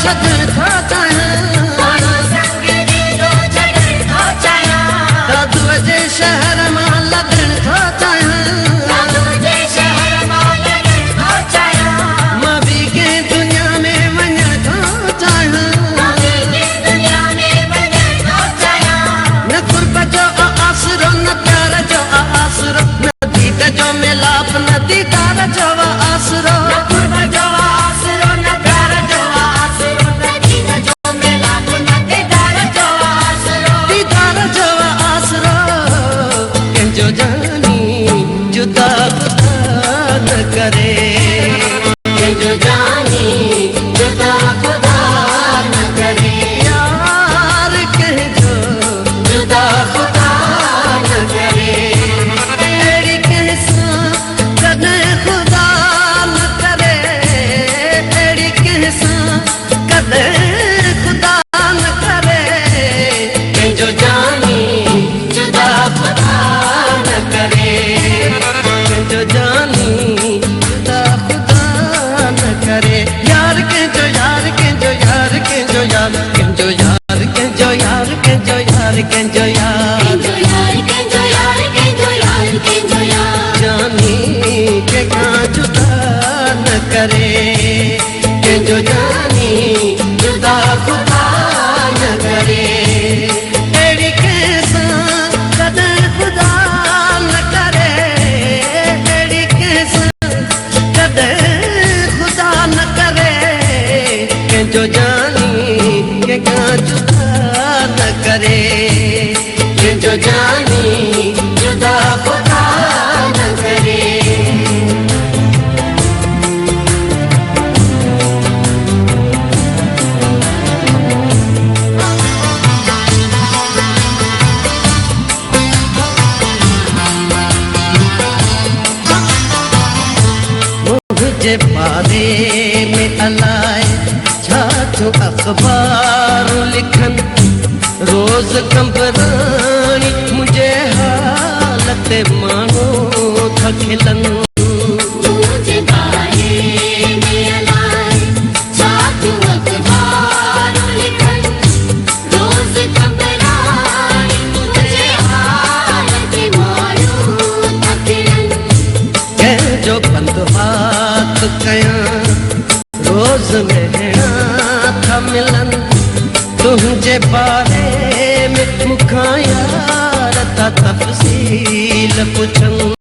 छॾण थो चाहियां, दादूअ जे शहर मां लॾण थो चाहियां, मां बि कंहिं दुनिया में वञण थो चाहियां, न कुर्ब जो आसरो न प्यार जो आसरो, न दीद जो मिलाप न दीदार जो आसरो, दीदार जो आसरो, कंहिंजो जानी जुदा खुदा न करे, कंहिंजो जानी जुदा खुदा न करे, यार कंहिंजो जुदा खुदा न करे, अहिड़ी कंहिंसां कॾहिं खुदा न करे, अहिड़ी कंहिंसां कॾहिं खुदा न करे, कंहिंजो जानी जुदा खुदा न करे, कंहिंजो जानी जुदा खुदा न करे, यार कंहिंजो यार कंहिंजो यार कंहिंजो यार कंहिंजो यार कंहिंजो यार कंहिंजो यार कंहिंजो यार जानी कंहिंखां जुदा न करे, कंहिंजो जानी जुदा खुदा न करे, अहिड़ी कंहिंसां कॾहिं खुदा न करे, अहिड़ी कंहिंसां कॾहिं खुदा न करे, कंहिंजो जानी कंहिंखां जुदा न करे, कंहिंजो जानी जुदा खुदा न करे। मुझे बारे में अलाए छा तो अखबार लिखन, रोज कंबरानी मुझे हालत मानो था खिलन, मुझे बारे में अलाए छा तो अखबार लिखन, रोज कंबरानी मुझे हालत मानो था खिलन, कंहिंजो बंदि हाथ कयां रोज़ मेहणा था मिलन, तुंहिंजे बारे में मूंखां यार था तफ़सील पुछनि।